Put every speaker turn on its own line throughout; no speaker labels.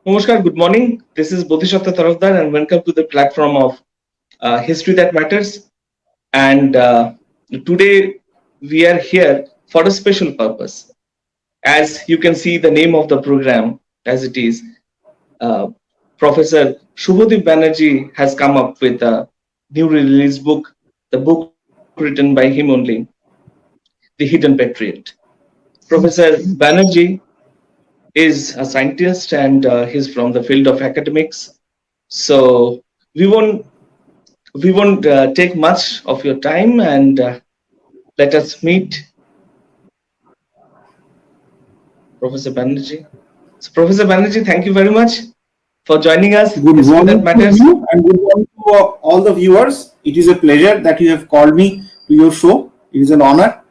Namaskar, good morning. This is Boddhisatya Tarafdar and welcome to the platform of History That Matters. And today we are here for a special purpose. As you can see the name of the program as it is, uh, Professor Subhadeep Banerjee has come up with a new release book, the book written by him only, The Hidden Patriot. Professor Banerjee is a scientist and he's from the field of academics. So we won't take much of your time and let us meet Professor Banerjee. So Professor Banerjee, thank you very much for joining us.
Good
History That
morning to
Matters.
you and good morning to all the viewers. It is a pleasure that you have called me to your show. It is an honor.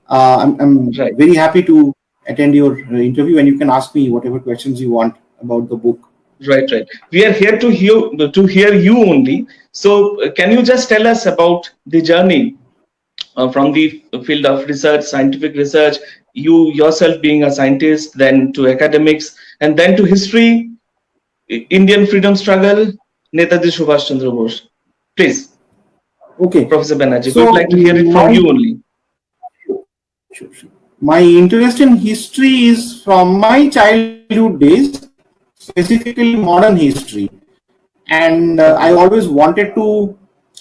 I'm
Right,
very happy to attend your interview, and you can ask me whatever questions you want about the book.
right. We are here to hear you only. So can you just tell us about the journey from the field of research, scientific research, you yourself being a scientist, then to academics, and then to history, Indian freedom struggle, Netaji Subhas Chandra Bose. Please,
Okay,
Professor Banerjee, we would
so
like to hear it from you only.
my interest in history is from my childhood days, specifically modern history. And I
Okay,
always wanted to,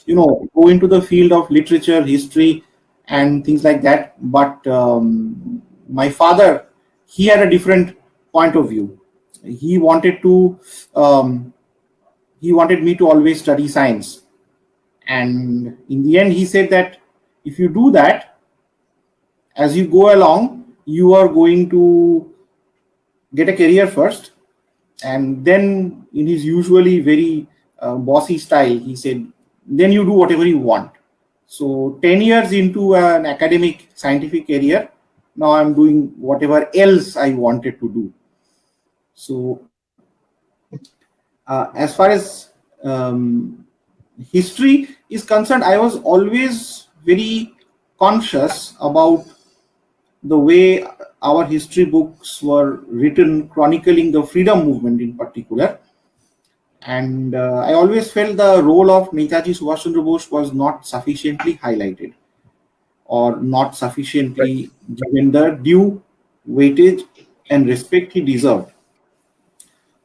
go into the field of literature, history, and things like that. But my father, he had a different point of view. He wanted to, um, he wanted me to always study science. And in the end, he said that if you do that, as you go along, you are going to get a career first, and then in his usually very bossy style, he said, then you do whatever you want. So 10 years into an academic scientific career, now I'm doing whatever else I wanted to do. So as far as history is concerned, I was always very conscious about the way our history books were written, chronicling the freedom movement in particular. And I always felt the role of Netaji Subhash Chandra Bose was not sufficiently highlighted or not
right,
sufficiently given the due weightage and respect he deserved.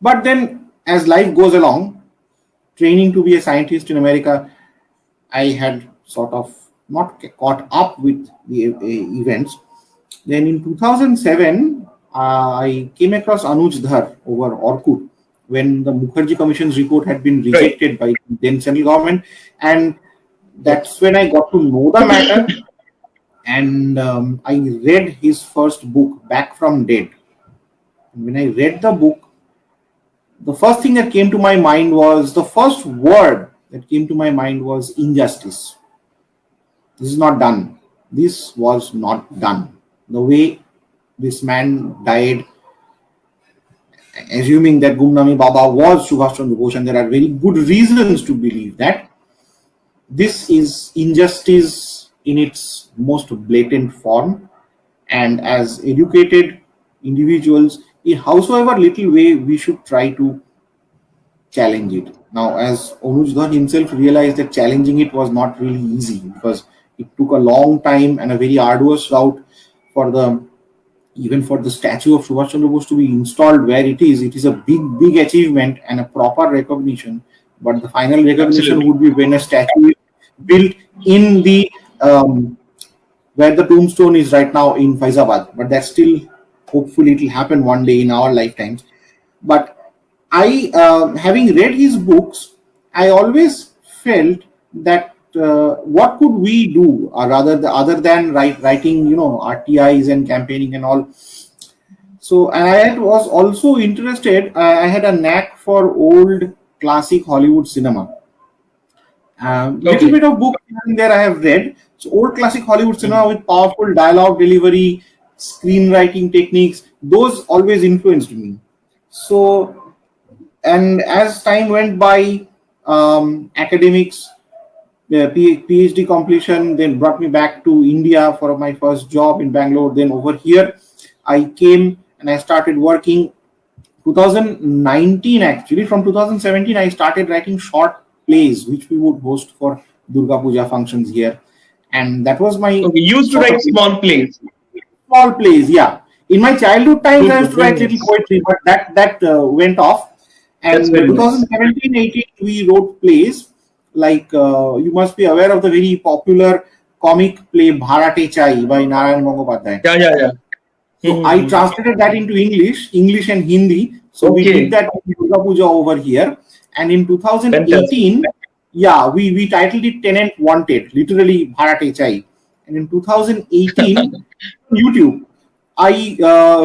But then, as life goes along, training to be a scientist in America, I had sort of not caught up with the events. Then in 2007, I came across Anuj Dhar over Orkut when the Mukherjee Commission's report had been
right.
rejected by the then central government. And that's when I got to know the matter. And I read his first book, Back from Dead. And when I read the book, the first thing that came to my mind was the first word that came to my mind was injustice. This is not done. This was not done. The way this man died, assuming that Gumnami Baba was Subhash Chandra Bose, and there are very good reasons to believe that, this is injustice in its most blatant form. And as educated individuals, in howsoever little way, we should try to challenge it. Now, as Anuj Dhar himself realized that challenging it was not really easy, because it took a long time and a very arduous route for the even for the statue of Subhash Chandra Bose to be installed where it is a big achievement and a proper recognition. But the final recognition
Absolutely.
would be when a statue is built in the where the tombstone is right now in Faizabad. But that's still, hopefully, it will happen one day in our lifetimes. But I, having read his books, I always felt that what could we do, or rather, other than writing, RTIs and campaigning and all. So, and I was also interested. I had a knack for old classic Hollywood cinema. Little
Okay,
bit of book here and there I have read. So old classic Hollywood cinema with powerful dialogue delivery, screenwriting techniques, those always influenced me. So, and as time went by, academics, PhD completion then brought me back to India for my first job in Bangalore. Then over here, I came and I started working 2019 actually. From 2017, I started writing short plays, which we would host for Durga Puja functions here, and that was my
Okay, you used to
sort
write
of
small plays.
small plays. Yeah, in my childhood times, I
Good,
used
good,
to
very
write little
nice.
poetry, but that went off.
That's
And
very nice.
2017-18, we wrote plays. Like you must be aware of the very popular comic play Bharate Chai by Narayan Gangopadhyay.
Yeah, yeah, yeah.
So I
Mm-hmm.
translated that into English and Hindi. So we did
Okay,
that in Durga Puja over here. And in
fantastic.
2018, yeah, we titled it Tenant Wanted, literally Bharate Chai. And in 2018, YouTube, I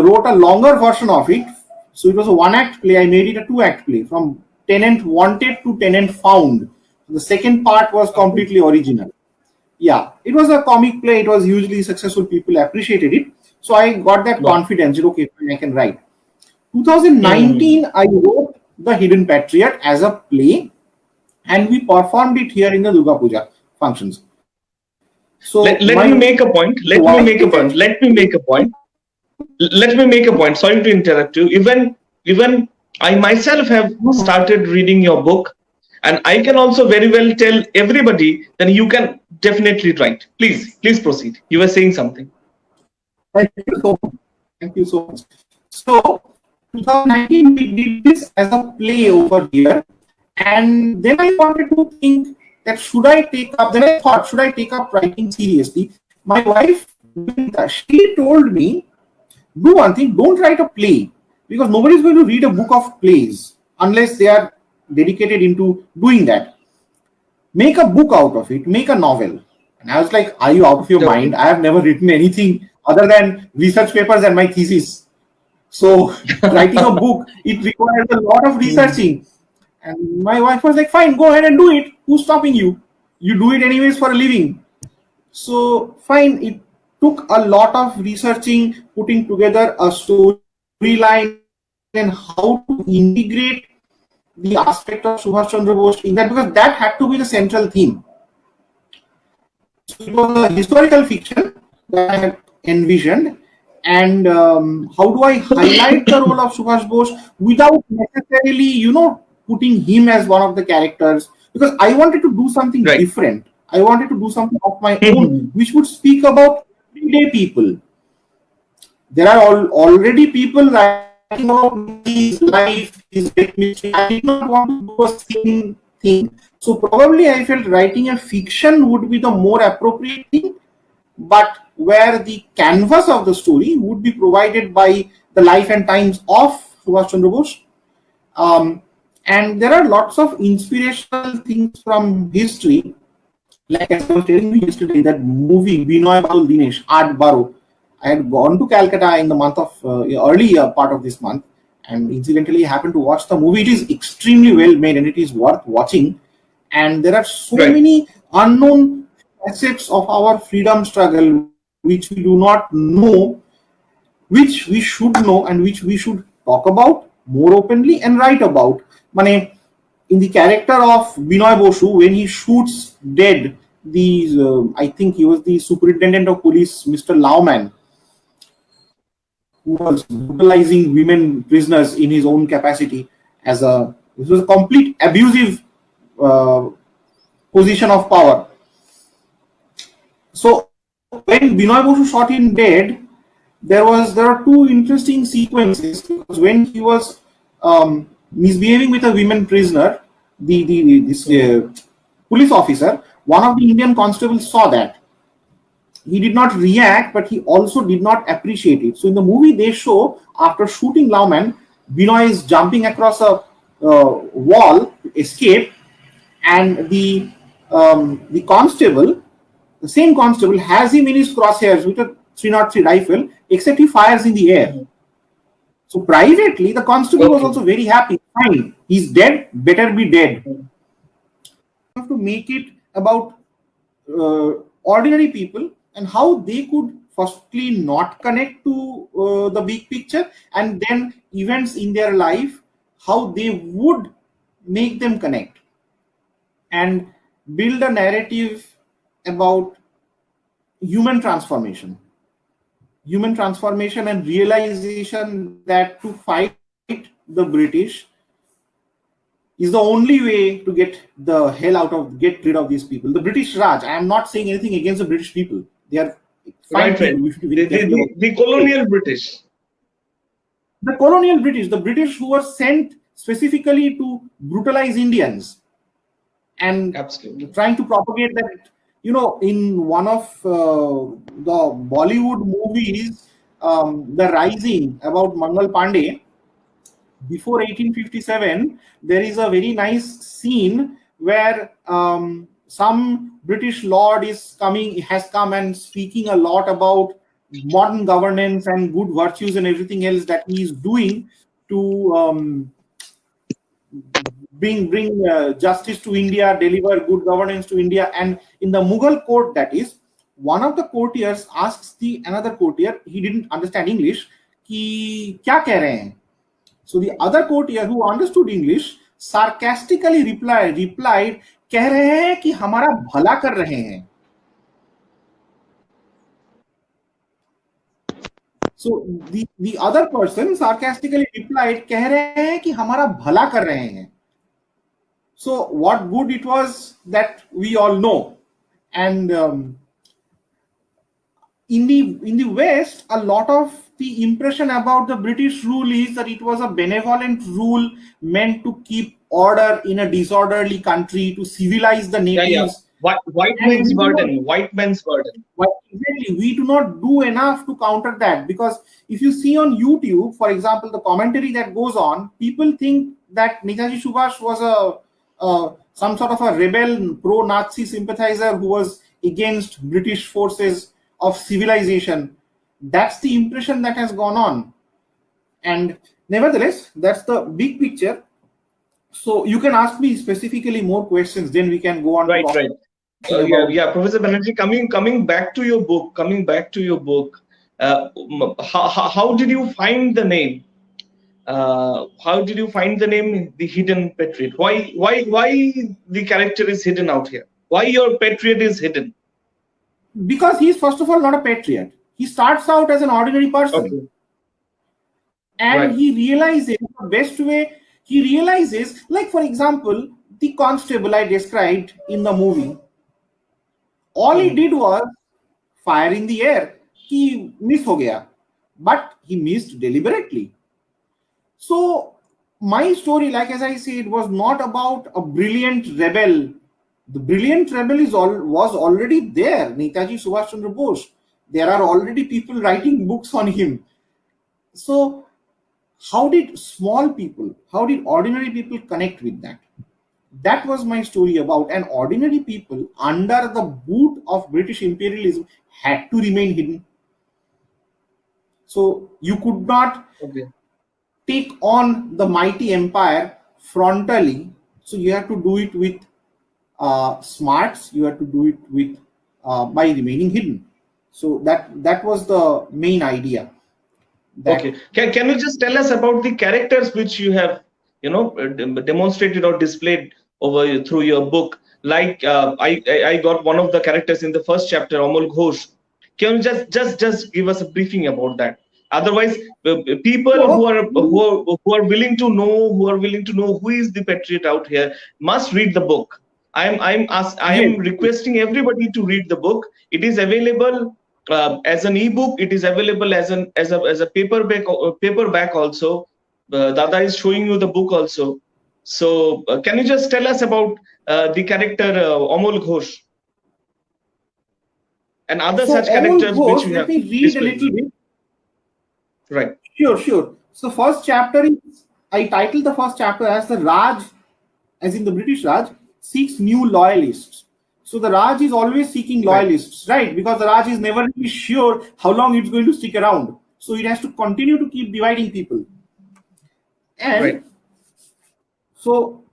wrote a longer version of it. So it was a one act play. I made it a two-act play from Tenant Wanted to Tenant Found. The second part was completely original. Yeah, it was a comic play. It was hugely successful. People appreciated it. So I got that
Wow.
confidence. Okay, I can write.
Hmm.
2019, I wrote The Hidden Patriot as a play, and we performed it here in the Durga Puja functions. So my
Let me make a point.
wife
Let me
actually,
make a point. Let me make a point. Let me make a point. Sorry to interrupt you. Even I myself have started reading your book, and I can also very well tell everybody that you can definitely write. Please proceed. You were saying something.
thank you so much. Thank you so much. So 2019, we did this as a play over here, and then I wanted to think that should I take up. Then I thought, should I take up writing seriously? My wife, she told me, do one thing, don't write a play, because nobody is going to read a book of plays unless they are dedicated into doing that. Make a book out of it, make a novel. And I was like, are you out of your mind?
Okay.
I have never written anything other than research papers and my thesis. So writing a book, it requires a lot of
Hmm.
researching. And my wife was like, fine, go ahead and do it. Who's stopping you? You do it anyways for a living. So fine, it took a lot of researching, putting together a storyline and how to integrate the aspect of Subhash Chandra Bose in that, because that had to be the central theme. So it was a historical fiction that I had envisioned. And how do I highlight the role of Subhash Bose without necessarily, putting him as one of the characters? Because I wanted to do something
Right.
different. I wanted to do something of my own,
Hmm.
which would speak about everyday people. There are already people writing about Netaji's life, his great mystery. I did not want to do a same thing. So probably I felt writing a fiction would be the more appropriate thing, but where the canvas of the story would be provided by the life and times of Subhash Chandra Bose. Um, and there are lots of inspirational things from history. Like as I was telling you yesterday, that movie Binoy Badal Dinesh, Art Baro. I had gone to Calcutta in the month of early part of this month, and incidentally happened to watch the movie. It is extremely well made, and it is worth watching. And there are so
Right.
many unknown facets of our freedom struggle which we do not know, which we should know, and which we should talk about more openly and write about. Mane, in the character of Binoy Bosu, when he shoots dead the, I think he was the superintendent of police, Mr. Lauman, who was brutalizing women prisoners in his own capacity as a, this was a complete abusive uh, position of power. So when Binoy Bosu shot him dead, there are two interesting sequences, because when he was misbehaving with a women prisoner, the this police officer, one of the Indian constables saw that. He did not react, but he also did not appreciate it. So in the movie, they show after shooting Lauman, Binoy is jumping across a wall to escape, and the constable, the same constable, has him in his crosshairs with a 303 rifle, except he fires in the air. So privately, the constable was
Okay.
also very happy. Fine, he's dead, better be dead. You have to make it about ordinary people and how they could firstly not connect to the big picture, and then events in their life, how they would make them connect and build a narrative about human transformation and realization that to fight the the British is the only way to get get rid of these people. The British Raj. I am not saying anything against the British people. They are fine
Right, right.
people. We should be very careful about
The colonial British.
the colonial British, the British who were sent specifically to brutalize Indians and
Absolutely.
trying to propagate that. In one of the Bollywood movies, The Rising, about Mangal Pandey, before 1857, there is a very nice scene where some British lord has come and speaking a lot about modern governance and good virtues and everything else that he is doing to bring justice to India, deliver good governance to India. And in the Mughal court, that is, one of the courtiers asks the another courtier, he didn't understand English, कि क्या कह रहे हैं? So the other courtier who understood English sarcastically replied, कह रहे हैं कि हमारा भला कर रहे हैं. So the other person sarcastically replied, कह रहे हैं कि हमारा भला कर रहे हैं. So what good it was that we all know. And in the West, a lot of the impression about the British rule is that it was a benevolent rule meant to keep order in a disorderly country, to civilize the natives.
Yeah, yeah. White man's burden. White man's burden.
Exactly. We do not do enough to counter that, because if you see on YouTube, for example, the commentary that goes on, people think that Netaji Subhas was some sort of a rebel, pro-Nazi sympathizer who was against British forces of civilization. That's the impression that has gone on. And nevertheless, that's the big picture. So you can ask me specifically more questions, then we can go on.
Right, right. Yeah, Professor Banerjee, coming back to your book, how did you find the name? How did you find the name, the Hidden Patriot? Why the character is hidden out here? Why your patriot is hidden?
Because he's first of all not a patriot. He starts out as an ordinary person.
Okay.
And
right.
He realizes the best way. He realizes, like for example, the constable I described in the movie. All he did was fire in the air. He missed ho gaya, but he missed deliberately. So my story, like as I said, was not about a brilliant rebel. The brilliant rebel was already there. Netaji Subhas Chandra Bose. There are already people writing books on him. So how did ordinary people connect with that? That was my story about. And ordinary people under the boot of British imperialism had to remain hidden. So you could not take on the mighty empire frontally. So you have to do it with smarts. You have to do it with by remaining hidden. So that was the main idea.
Okay. Can you just tell us about the characters which you have, demonstrated or displayed over through your book? Like I got one of the characters in the first chapter, Amol Ghosh. Can you just give us a briefing about that? Otherwise, people who are willing to know who is the patriot out here must read the book. I am requesting everybody to read the book. It is available as an ebook. It is available as a paperback also. Dada is showing you the book also. So can you just tell us about the character Amol Ghosh and other such characters which you have?
Let me read a little bit.
Right.
Sure. So first chapter I titled the first chapter as the Raj, as in the British Raj, seeks new loyalists. So the Raj is always seeking loyalists, right? Because the Raj is never really sure how long it's going to stick around. So it has to continue to keep dividing people. And so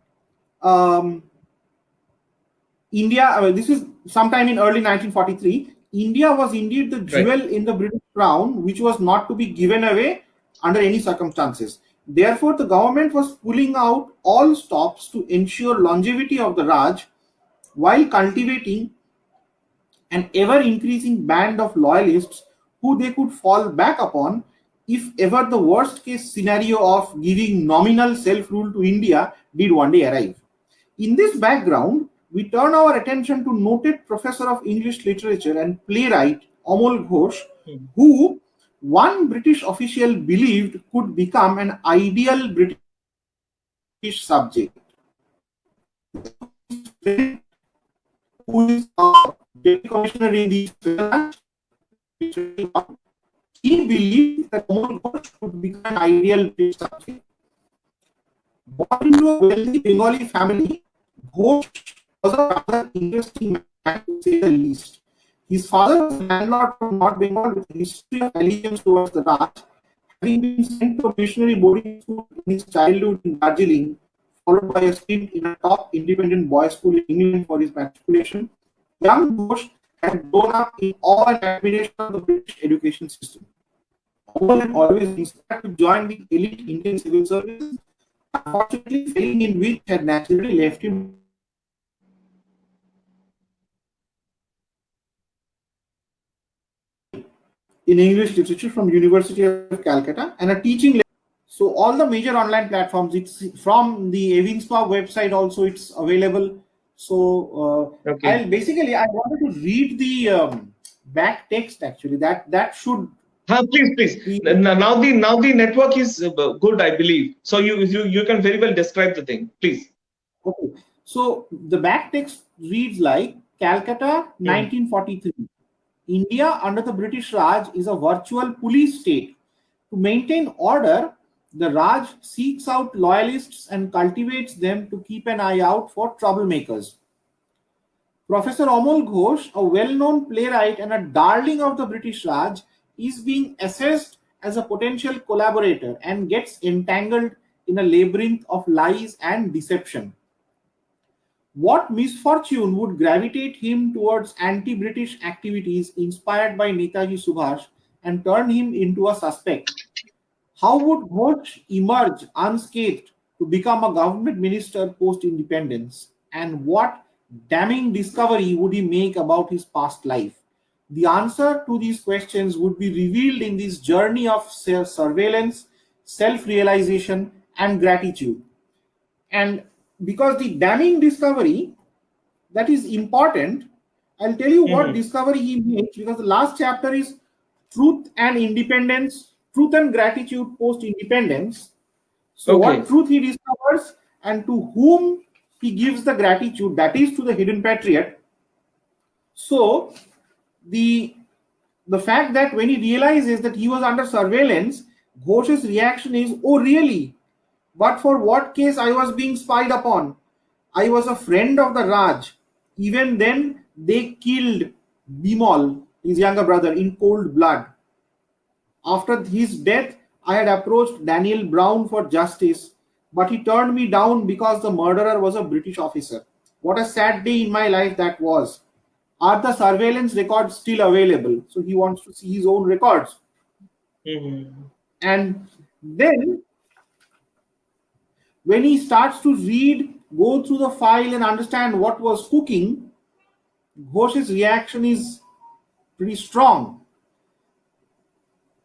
India, this is sometime in early 1943, India was indeed the jewel in the British crown, which was not to be given away under any circumstances. Therefore, the government was pulling out all stops to ensure longevity of the Raj while cultivating an ever-increasing band of loyalists who they could fall back upon if ever the worst case scenario of giving nominal self-rule to India did one day arrive. In this background, we turn our attention to noted professor of English literature and playwright Amol Ghosh, who one British official believed could become an ideal British subject. Who is a deputy commissioner in the branch, he believed that Amol Ghosh could become an ideal British subject. Born into a wealthy Bengali family, Ghosh was a rather interesting man to say the least. His father was a landlord from North Bengal with a history of allegiance towards the Raj, having been sent to a missionary boarding school in his childhood in Darjeeling, followed by a stint in a top independent boys' school in England for his matriculation. Young Ghosh had grown up in awe and admiration of the British education system. Amol had always inspired to join the elite Indian civil service, unfortunately failing in which had naturally left him to pursue his passion in English literature from University of Calcutta and a teaching. So all the major online platforms, it's from the Evinspa website also, it's available. So
Okay.
I wanted to read the back text actually. That should
Please.
be
Now the network is good, I believe. So you can very well describe the thing, please.
okay. So the back text reads like Calcutta,
Hmm.
1943. India under the British Raj is a virtual police state. To maintain order, the Raj seeks out loyalists and cultivates them to keep an eye out for troublemakers. Professor Amol Ghosh, a well-known playwright and a darling of the British Raj, is being assessed as a potential collaborator and gets entangled in a labyrinth of lies and deception. What misfortune would gravitate him towards anti-British activities inspired by Netaji Subhas and turn him into a suspect? How would Ghosh emerge unscathed to become a government minister post-independence? And what damning discovery would he make about his past life? The answer to these questions would be revealed in this journey of surveillance, self-realization, and gratitude. And because the damning discovery that is important, I'll tell you what
Hmm.
discovery he makes, because the last chapter is truth and independence, truth and gratitude post independence. So what
Okay.
truth he discovers and to whom he gives the gratitude, that is to the hidden patriot. So the the fact that when he realizes that he was under surveillance, Ghosh's reaction is, oh really? But for what case I was being spied upon? I was a friend of the Raj. Even then, they killed Bimal, his younger brother, in cold blood. After his death, I had approached Daniel Brown for justice, but he turned me down because the murderer was a British officer. What a sad day in my life that was. Are the surveillance records still available? So he wants to see his own records.
Hmm.
And then when he starts to read, go through the file and understand what was cooking, Ghosh's reaction is pretty strong.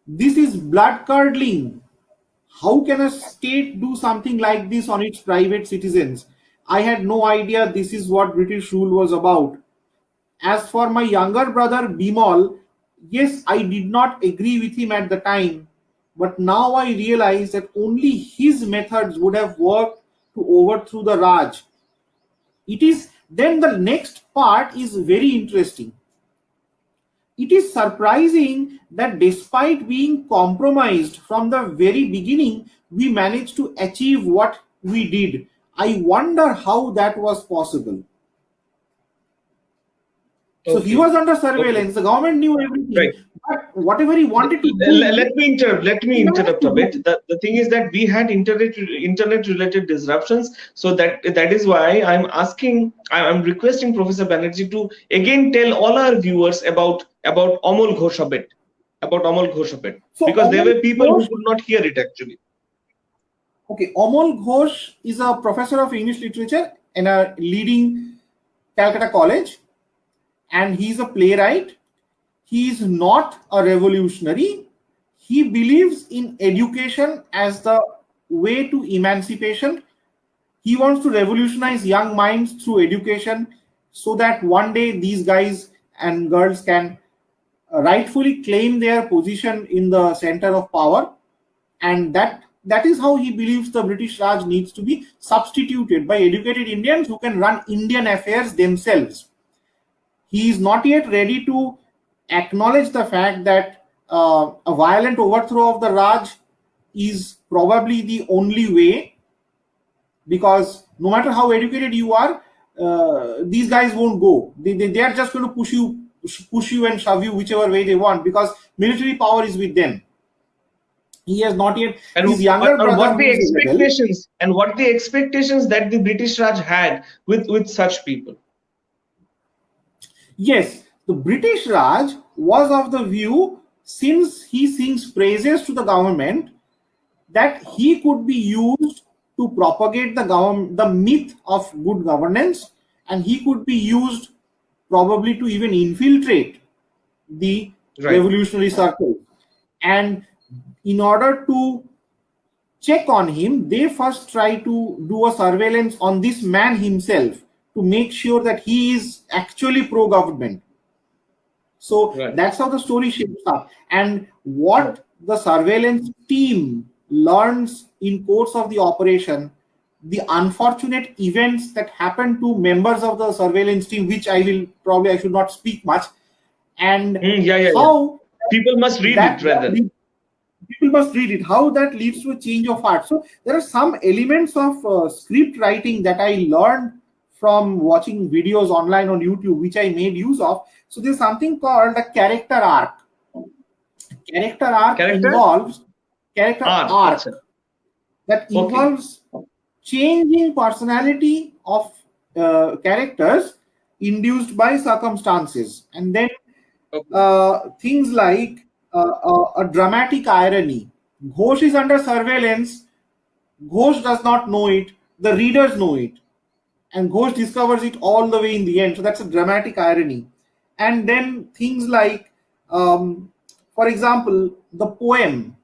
This is blood curdling. How can a state do something like this on its private citizens? I had no idea this is what British rule was about. As for my younger brother Bimal, yes, I did not agree with him at the time, but now I realize that only his methods would have worked to overthrow the Raj. It is then the next part is very interesting. It is surprising that despite being compromised from the very beginning, we managed to achieve what we did. I wonder how that was possible. So he
Okay.
was under
Okay.
surveillance, the government knew everything,
Right.
but whatever he wanted to do,
Let me
he managed
interrupt
to
a bit.
do.
The thing is that we had internet related disruptions, so that is why I'm asking, I'm requesting Professor Banerjee to again tell all our viewers about Amol Ghosh a bit,
So
because there
Amol
were people who
Ghosh,
could not hear it actually.
okay, Amol Ghosh is a professor of English literature in a leading Calcutta college, and he's a playwright. He is not a revolutionary. He believes in education as the way to emancipation. He wants to revolutionize young minds through education so that one day these guys and girls can rightfully claim their position in the center of power. And that is how he believes the British Raj needs to be substituted by educated Indians who can run Indian affairs themselves. He is not yet ready to acknowledge the fact that a violent overthrow of the Raj is probably the only way, because no matter how educated you are, these guys won't go. They are just going to push you and shove you whichever way they want, because military power is with them. He has not yet.
And
His younger brother,
what the
who is a rebel,
expectations and what the expectations that the British Raj had with such people.
yes, the British Raj was of the view, since he sings praises to the government, that he could be used to propagate the myth of good governance, and he could be used probably to even infiltrate the
Right.
revolutionary circle. And in order to check on him, they first try to do a surveillance on this man himself to make sure that he is actually pro-government. So
Right.
that's how the story shapes up. And what the surveillance team learns in course of the operation, the unfortunate events that happen to members of the surveillance team, which I should not speak much, and
Yeah.
how
People must read
that,
it rather.
people must read it, how that leads to a change of heart. So there are some elements of script writing that I learned from watching videos online on YouTube, which I made use of. So there's something called a character arc. Character arc
Character
involves character
arc.
arc that
Okay.
involves changing personality of characters induced by circumstances, and then things like a dramatic irony. Ghosh is under surveillance. Ghosh does not know it. The readers know it, and Ghosh discovers it all the way in the end. So that's a dramatic irony. And then things like, for example, the poem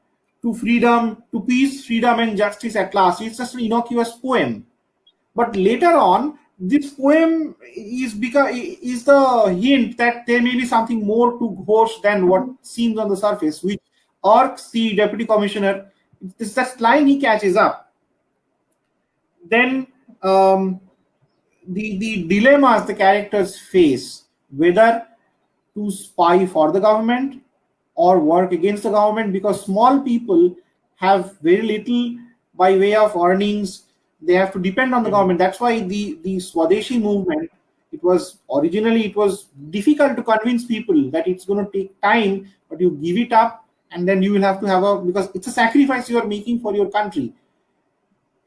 "To freedom, to peace, freedom, and justice at last." It's just an innocuous poem, but later on, this poem is the hint that there may be something more to Ghosh than what seems on the surface, which irks the deputy commissioner. It's that line he catches up. Then the dilemmas the characters face, whether to spy for the government or work against the government, because small people have very little by way of earnings. They have to depend on the government. That's why the Swadeshi movement, it was difficult to convince people that it's going to take time, but you give it up, and then you will have to because it's a sacrifice you are making for your country.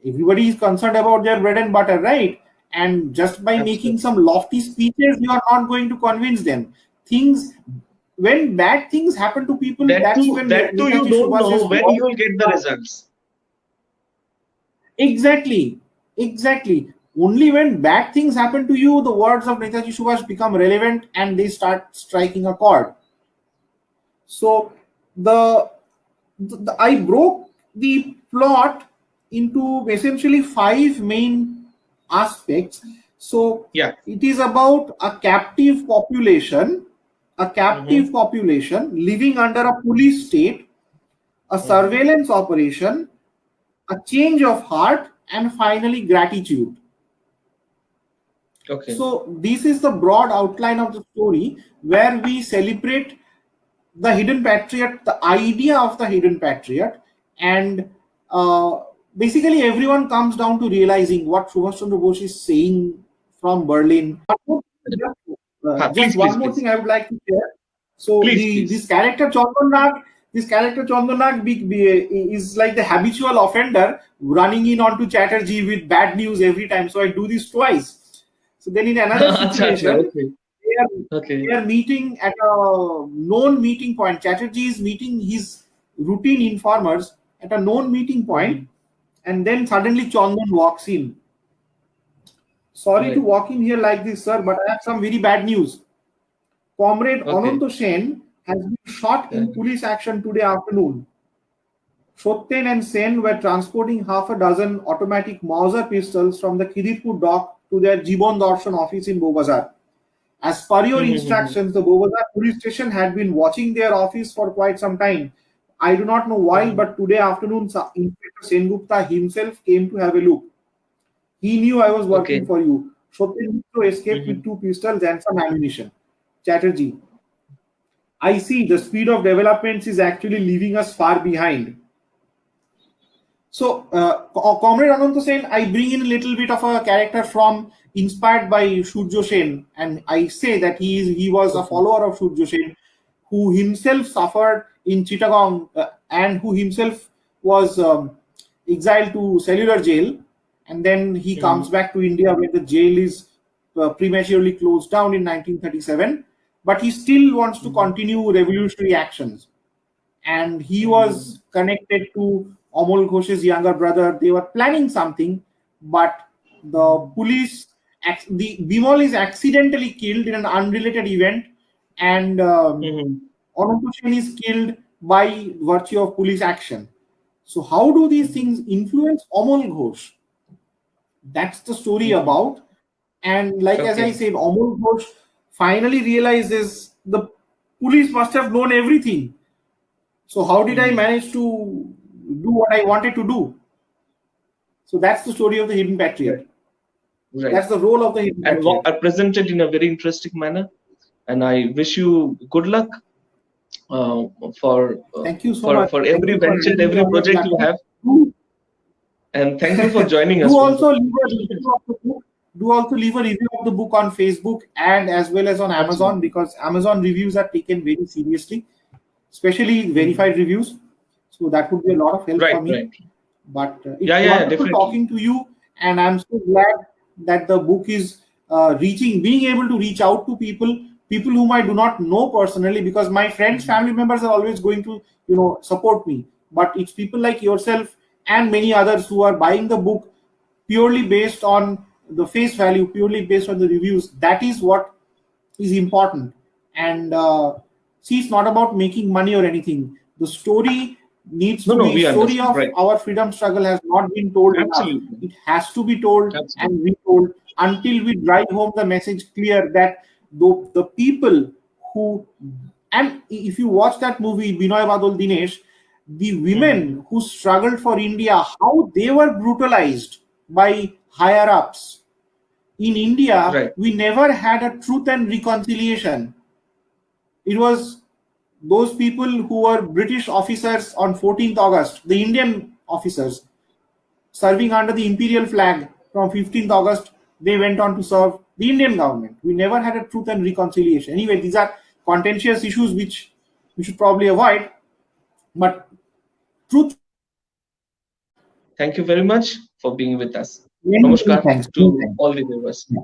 Everybody is concerned about their bread and butter, right? And just by making some lofty speeches, you are not going to convince them. When bad things happen to people,
That
that's
too,
when
you don't know when you will get the results.
Exactly. Only when bad things happen to you, the words of Netaji Subhas become relevant and they start striking a chord. So I broke the plot into essentially 5 main aspects. So it is about a captive population, living under a police state, a surveillance operation, a change of heart, and finally gratitude.
Okay.
So this is the broad outline of the story, where we celebrate the Hidden Patriot, the idea of the Hidden Patriot, and basically everyone comes down to realizing what Subhas Chandra Bose is saying from Berlin. Just one more thing I would like to share. So this character Chandra Nag is like the habitual offender running in onto Chatterjee with bad news every time. So I do this twice. So then in another situation, they are meeting at a known meeting point. Chatterjee is meeting his routine informers at a known meeting point, and then suddenly Chandan walks in. Sorry to walk in here like this, sir, but I have some very bad news. Comrade Ananto Sen has been shot in police action today afternoon. Sotten and Sen were transporting half a dozen automatic Mauser pistols from the Khidirpur dock to their Jibon Darshan office in Bobazar. As per your instructions, the Bobazar police station had been watching their office for quite some time. I do not know why, but today afternoon, Inspector Sengupta himself came to have a look. He knew I was working
Okay.
for you. Sotten escaped with 2 pistols and some ammunition. Chatterjee, I see the speed of developments is actually leaving us far behind. So, Comrade Ananta Sen, I bring in a little bit of a character from inspired by Surjo Sen, and I say that he was a follower of Surjo Sen, who himself suffered in Chittagong and who himself was exiled to cellular jail, and then he comes back to India when the jail is prematurely closed down in 1937, but he still wants to continue revolutionary actions, and he was connected to Amol Ghosh's younger brother. They were planning something, but the police, the Bimal is accidentally killed in an unrelated event, and Amol Ghosh is killed by virtue of police action. So, how do these things influence Amol Ghosh? That's the story about. And like as I
Okay.
said, Amol Ghosh finally realizes the police must have known everything. So how did I manage to do what I wanted to do? So that's the story of the Hidden
Right.
Patriot.
Right.
That's the role of the Hidden
And
Patriot.
are presented in a very interesting manner. And I wish you good luck uh, for uh,
Thank you so
for
much.
for
Thank
every
you for
venture,
having me
every
on your
project you
platform.
have.
Do,
And thank you for joining us.
do also leave a review of the book. Do also leave a review of the book on Facebook and as well as on Amazon,
Absolutely.
because Amazon reviews are taken very seriously, especially verified reviews. So that would be a lot of help
Right.
for me.
Right.
But it's
Yeah.
wonderful
Definitely.
talking to you, and I'm so glad that the book is being able to reach out to people whom I do not know personally, because my friends, family members are always going to, support me. But it's people like yourself and many others who are buying the book purely based on the face value, purely based on the reviews. That is what is important. And see, it's not about making money or anything. The story needs
No,
to
no,
be
we
story
understand.
of
Right.
our freedom struggle has not been told enough.
Absolutely.
It has to be told and
Absolutely.
retold until we drive home the message clear that the people who, and if you watch that movie Binoy Badol Dinesh, the women who struggled for India, how they were brutalized by higher ups. In India,
Right.
we never had a truth and reconciliation. It was those people who were British officers on 14th August, the Indian officers serving under the imperial flag from 15th August, they went on to serve the Indian government. We never had a truth and reconciliation. Anyway, these are contentious issues which we should probably avoid, but truth.
Thank you very much for being with us.
Many, many
Namaskar
thanks. Many
to
thanks.
all the viewers.
Yeah.